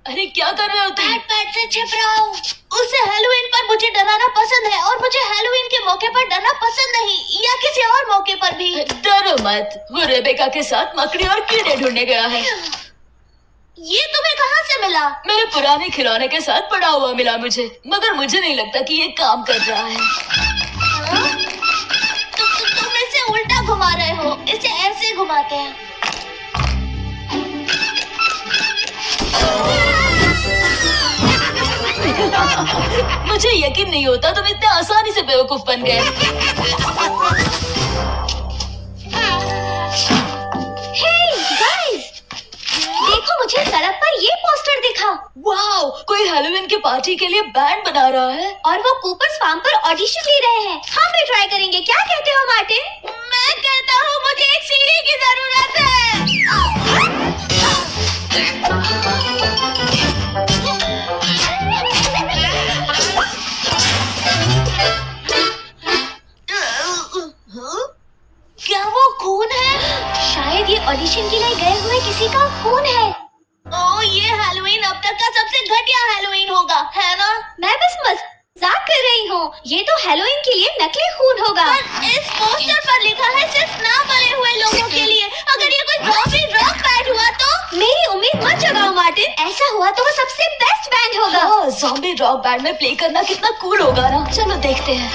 अरे क्या कर रहे हो तुम? पैड से छिप रहा हूँ। उसे हैलोवीन पर मुझे डराना पसंद है और मुझे हैलोवीन के मौके पर डरना पसंद नहीं, या किसी और मौके पर भी। डरो मत, वो रेबेका के साथ मकड़ी और कीड़े ढूंढने गया है। ये तुम्हें कहाँ से मिला? मेरे पुराने खिलौने के साथ पड़ा हुआ मिला मुझे, मगर मुझे नहीं लगता कि ये काम कर रहा है। तुम इसे उल्टा घुमा रहे हो, इसे ऐसे घुमाते हैं। मुझे यकीन नहीं होता तुम इतने आसानी से बेवकूफ बन गए। देखो, मुझे सड़क पर ये पोस्टर दिखा। वाओ, कोई हैलोवीन की पार्टी के लिए बैंड बना रहा है और वो कूपर्स फार्म पर ऑडिशन ले रहे हैं। हम भी ट्राई करेंगे, क्या कहते हो मार्टिन? मैं कहता हूँ मुझे एक सीढ़ी की जरूरत है। क्या वो खून है? शायद ये ऑडिशन के लिए गए हुए किसी का खून है। ओह, ये हैलोवीन अब तक का सबसे घटिया हैलोवीन होगा, है ना? मैं बस मजाक कर रही हूँ। ये तो हैलोवीन के लिए नकली खून होगा। पर इस पोस्टर पर लिखा है सिर्फ ना मरे हुए लोगों के लिए। अगर ये कोई ज़ॉम्बी रॉक बैंड हुआ तो? मेरी उम्मीद मत जगाओ मार्टिन। ऐसा हुआ तो वो सबसे बेस्ट बैंड होगा। हाँ, ज़ॉम्बी रॉक बैंड में प्ले करना कितना कूल होगा ना। चलो देखते हैं।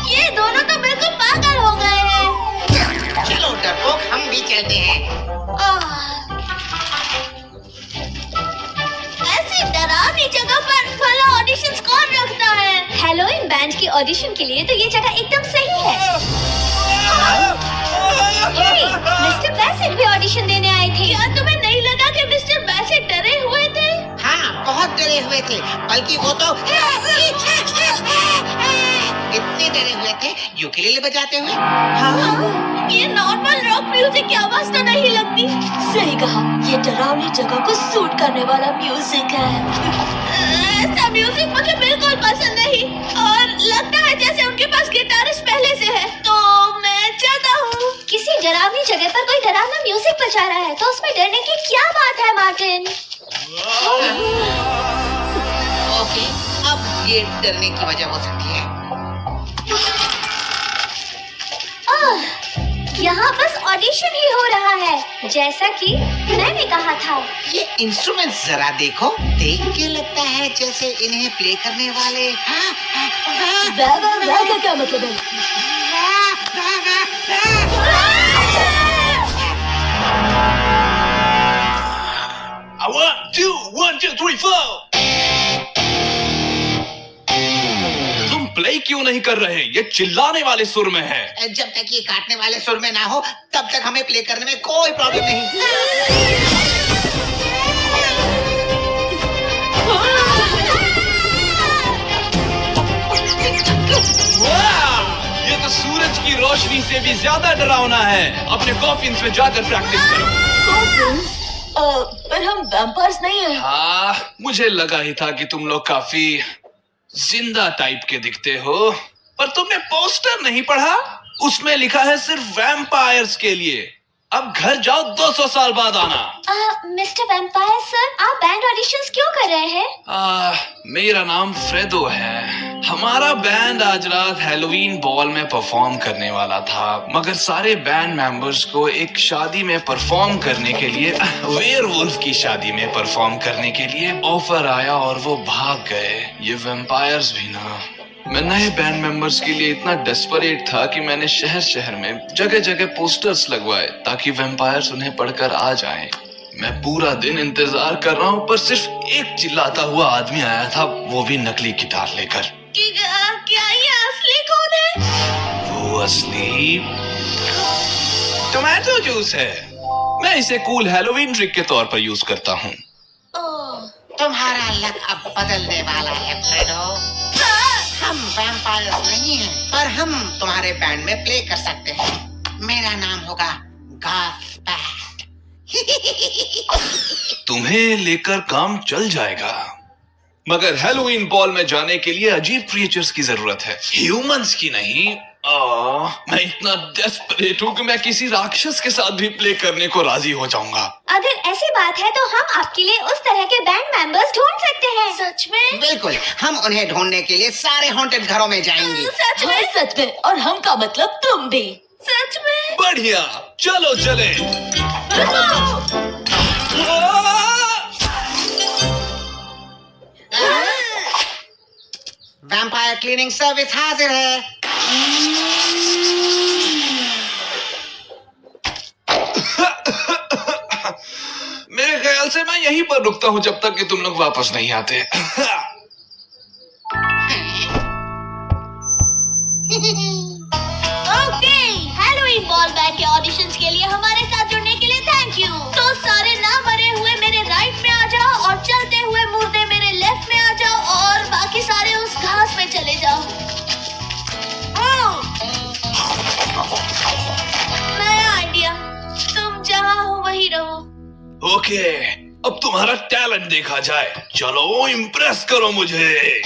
ये दोनों तो बिल्कुल पागल हो गए हैं। चलो डरपोक, हम भी चलते हैं। ऐसी डरावनी जगह पर भला ऑडिशंस कौन रखता है? हैलोवीन बैंड की ऑडिशन के लिए तो ये जगह एकदम सही है। मिस्टर बैसेट भी ऑडिशन देने आए थे। क्या तुम्हें नहीं लगा कि मिस्टर बैसेट डरे हुए थे? हाँ, बहुत डरे हुए थे, बल्कि वो तो इतने डरे हुए थे यूकेलेले बजाते हुए। हाँ, ये नॉर्मल रॉक म्यूजिक की आवाज तो नहीं लगती। सही कहा, ये डरावनी जगह को सूट करने वाला म्यूजिक है। ऐसा म्यूजिक मुझे बिल्कुल पसंद नहीं, और लगता है जैसे उनके पास गिटारिस्ट पहले से है। तो मैं चाहता हूँ किसी डरावनी जगह पर कोई डरावना म्यूजिक बजा रहा है तो उसमें डरने की क्या बात है मार्टिन? ओके, अब ये डरने की वजह हो सकती है। यहाँ बस ऑडिशन ही हो रहा है, जैसा कि मैंने कहा था। ये इंस्ट्रूमेंट्स जरा देखो, देख के लगता है जैसे इन्हें प्ले करने वाले वाह का क्या मतलब है? One, two, three, four. तुम प्ले क्यों नहीं कर रहे? ये चिल्लाने वाले सुर में है। जब तक ये काटने वाले सुर में ना हो तब तक हमें प्ले करने में कोई प्रॉब्लम नहीं। वाह! ये तो सूरज की रोशनी से भी ज्यादा डरावना है। अपने कॉफिन्स में जाकर प्रैक्टिस करो। पर हम वैम्पायर्स नहीं हैं। हाँ, मुझे लगा ही था कि तुम लोग काफी जिंदा टाइप के दिखते हो, पर तुमने पोस्टर नहीं पढ़ा? उसमें लिखा है सिर्फ वैम्पायर्स के लिए। अब घर जाओ, 200 साल बाद आना। मिस्टर वैम्पायर सर, आप बैंड ऑडिशंस क्यों कर रहे हैं? मेरा नाम फ्रेडो है। हमारा बैंड आज रात हैलोवीन बॉल में परफॉर्म करने वाला था, मगर सारे बैंड मेंबर्स को एक शादी में परफॉर्म करने के लिए, वेयरवुल्फ की शादी में परफॉर्म करने के लिए ऑफर आया और वो भाग गए। ये वैम्पायर्स भी ना। मैं नए बैंड मेंबर्स के लिए इतना डेस्परेट था कि मैंने शहर शहर में जगह जगह पोस्टर्स लगवाए ताकि वैम्पायर्स उन्हें पढ़कर आ जाएं। मैं पूरा दिन इंतजार कर रहा हूँ, पर सिर्फ एक चिल्लाता हुआ आदमी आया था, वो भी नकली गिटार लेकर। क्या ये असली कौन है? वो असली टोमेटो जूस है। मैं इसे कूल हैलोवीन ट्रिक के तौर पर यूज करता हूँ। तुम्हारा लक अब बदलने वाला है फ्रेडो। हम वैम्पायर्स नहीं हैं, पर हम तुम्हारे बैंड में प्ले कर सकते हैं। मेरा नाम होगा घासपैट। तुम्हें लेकर काम चल जाएगा, मगर हैलोवीन बॉल में जाने के लिए अजीब क्रिएचर्स की जरूरत है, ह्यूमंस की नहीं। मैं इतना डेस्परेट हूँ कि मैं किसी राक्षस के साथ भी प्ले करने को राजी हो जाऊंगा। अगर ऐसी बात बात है तो हम आपके लिए उस तरह के बैंड मेंबर्स ढूंढ सकते हैं। सच में? बिल्कुल, हम उन्हें ढूंढने के लिए सारे हॉन्टेड घरों में जाएंगे। सच में? सच में, और हम का मतलब तुम भी। सच में? बढ़िया, चलो चले। वैम्पायर क्लीनिंग सर्विस हाजिर है। मेरे ख्याल से मैं यहीं पर रुकता हूँ जब तक कि तुम लोग वापस नहीं आते। ओके, हैलोवीन बॉल बैंड के ऑडिशंस के लिए हमारे साथ जुड़ने के लिए थैंक यू। तो सारे ना मरे हुए मेरे राइट में आ जाओ और चलते हुए मुर्दे मेरे लेफ्ट में आ जाओ और बाकी सारे उस घास में चले जाओ। नया आइडिया, तुम जहाँ हो वहीं रहो। ओके, अब तुम्हारा टैलेंट देखा जाए। चलो इम्प्रेस करो मुझे।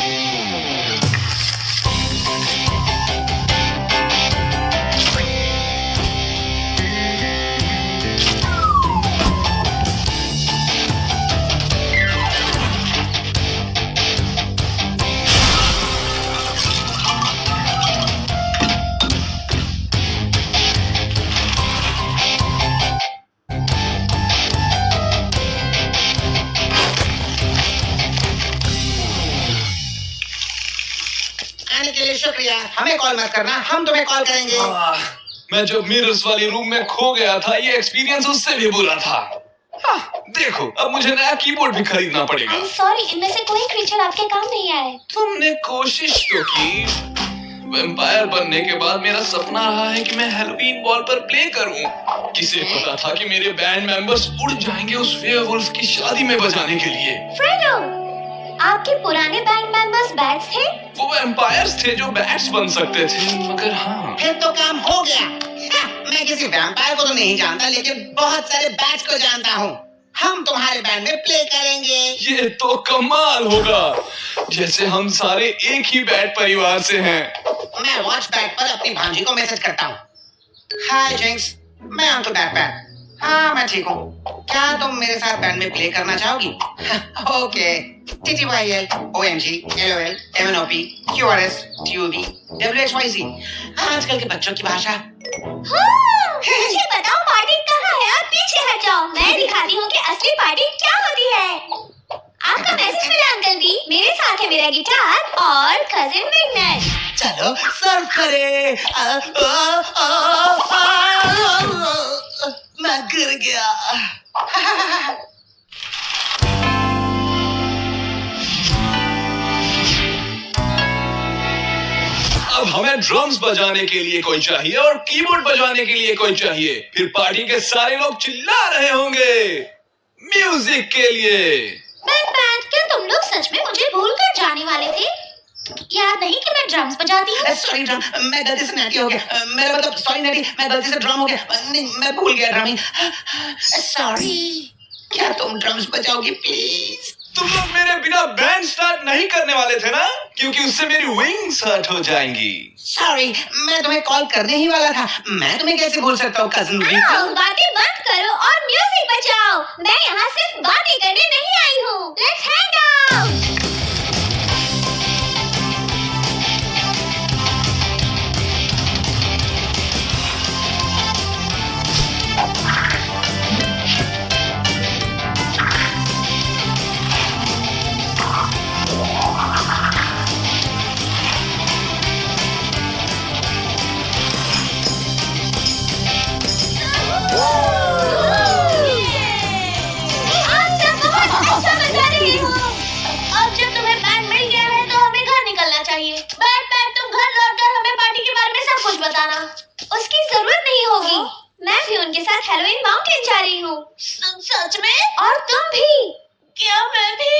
आने के लिए शुक्रिया। हमें कॉल मत करना, हम तुम्हें कॉल करेंगे। मैं जब मिरर्स वाली रूम में खो गया था, ये एक्सपीरियंस उससे भी बुरा था। देखो, अब मुझे नया कीबोर्ड भी खरीदना पड़ेगा। I'm sorry, इनमें से कोई क्रीचर आपके काम नहीं आए। तुमने कोशिश तो की। वैम्पायर बनने के बाद मेरा सपना रहा है कि मैं हैलोवीन बॉल पर प्ले करूं। किसे पता था कि मेरे बैंड मेंबर्स उड़ जाएंगे उस वेयरवुल्फ की शादी में बजाने के लिए। फ्रेडो, आपके पुराने बैंड मेंबर्स बैट्स थे? वो वैम्पायर्स थे जो बैट्स बन सकते थे, मगर हाँ। फिर तो काम हो गया। मैं किसी वैम्पायर को तो नहीं जानता, लेकिन बहुत सारे बैट्स को जानता हूँ। हम तुम्हारे बैंड में प्ले करेंगे। ये तो कमाल होगा, जैसे हम सारे एक ही बैट परिवार से हैं। मैं वॉच बैट पर अपनी भांजी को मैसेज करता हूँ। हाय जिंक्स, मैं अंकल बैट। हाँ, मैं ठीक हूँ। क्या तुम मेरे साथ बैंड में प्ले करना चाहोगी? Okay. TTYL, OMG, LOL, MNOP, QRS, TUV, WXYZ। आजकल के बच्चों की भाषा। मुझे बताओ पार्टी कहाँ है और पीछे हट जाओ। मैं दिखाती हूँ कि असली पार्टी क्या होती है। आपका मैसेज मिला अंकल भी। मेरे साथ है मेरा गिटार और कजिन विगनेट। चलो सर्व करे। मैं गिर गया। अब हमें ड्रम्स बजाने के लिए कोई चाहिए और कीबोर्ड बजाने के लिए कोई चाहिए। फिर पार्टी के सारे लोग चिल्ला रहे होंगे म्यूजिक के लिए। बैट, क्या तुम लोग सच में मुझे भूल कर जाने वाले थे? याद नहीं कि मैं ड्रम्स बजाती हूँ? सॉरी ड्रम, मैं गलती से नैटी हो गया। मेरा मतलब सॉरी नैटी, मैं गलती से ड्रम हो गया। नहीं, मैं भूल गया ड्रमिंग। सॉरी। क्या तुम ड्रम्स बजाओगी प्लीज? तुम लोग मेरे बिना बैंड स्टार्ट नहीं करने वाले थे ना, क्योंकि उससे मेरी विंग्स हर्ट हो जाएंगी। सॉरी, मैं तुम्हें कॉल करने ही वाला था। मैं तुम्हें कैसे भूल सकता हूँ कजिन आओ, बातें बंद करो और म्यूजिक बजाओ। मैं यहाँ सिर्फ बातें करने नहीं आई हूँ। Let's hang out. उसकी जरूरत नहीं होगी। मैं भी उनके साथ हैलोवीन माउंटेन जा रही हूँ। सच में? और तुम भी। क्या मैं भी?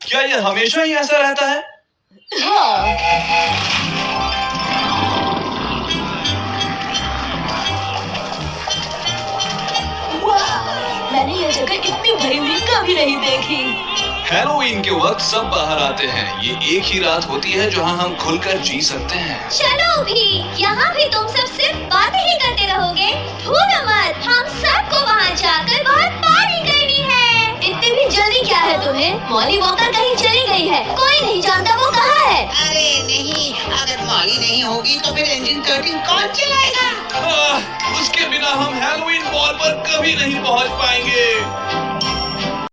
क्या ये हमेशा ही ऐसा रहता है? हाँ। मैंने ये जगह इतनी भरी हुई कभी नहीं देखी। हैलोवीन के वक्त सब बाहर आते हैं। ये एक ही रात होती है जहाँ हम खुलकर जी सकते हैं। चलो भी, यहाँ भी तुम सब सिर्फ बातें ही करते रहोगे। भूलो मत, हम सबको वहाँ जाकर मॉली वॉकर कहीं चली गई है, कोई नहीं जानता वो कहाँ है। अरे नहीं, अगर मॉली नहीं होगी तो फिर इंजन 13 कौन चलाएगा? उसके बिना हम हैलोवीन बॉल पर कभी नहीं पहुंच पाएंगे।